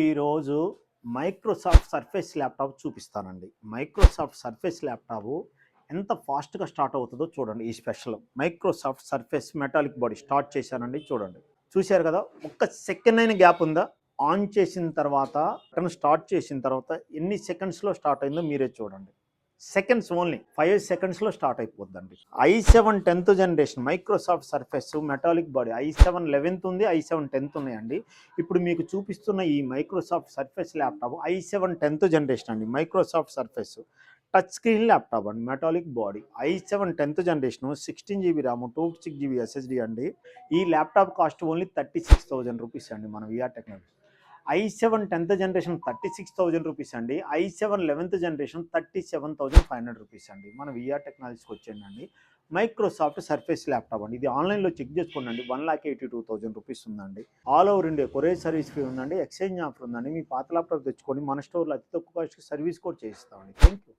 ఈరోజు Microsoft Surface laptop చూపిస్తానండి. Microsoft Surface laptop ఎంత ఫాస్ట్‌గా స్టార్ట్ అవుతుందో చూడండి. ఈ special Microsoft Surface metallic body start చేశానండి చూడండి. చూశారు కదా! ఒక్క సెకండ్ అయిన గ్యాప్ ఉందా? ఆన్ చేసిన తర్వాత స్టార్ట్ చేసిన తర్వాత ఎన్ని సెకండ్స్‌లో స్టార్ట్ అయిందో మీరే చూడండి. సెకండ్స్ ఓన్లీ 5 సెకండ్స్‌లో స్టార్ట్ అయిపోద్దండి. i7 10th generation Microsoft Surface metallic body i7 11th ఉంది, i7 10th ఉన్నాయండి. ఇప్పుడు మీకు చూపిస్తున్న ఈ Microsoft Surface laptop i7 10th generation అండి. Microsoft Surface touch screen laptop అండి. Metallic body i7 10th generation 16 GB RAM 256 GB SSD అండి. ఈ ల్యాప్టాప్ కాస్ట్ ఓన్లీ 36,000 రూపీస్ అండి మన VR technology. i7 10th generation 36,000 rupees అండి. i7 11th జనరేషన్ 37,500 రూపీస్ అండి. మన VR టెక్నాలజీకి వచ్చిందండి. మైక్రోసాఫ్ట్ సర్ఫేస్ ల్యాప్టాప్ అండి. ఇది ఆన్లైన్లో చెక్ చేసుకోండి. 1,82,000 రూపీస్ ఉందండి. All over India courier service free ఉందండి. ఎక్స్చేంజ్ ఆఫర్ ఉందండి. మీ పాత ల్యాప్టాప్ తెచ్చుకొని మన స్టోర్లో అతి తక్కువ కాస్ట్కి సర్వీస్ కూడా చేయిస్తామండి. Thank you.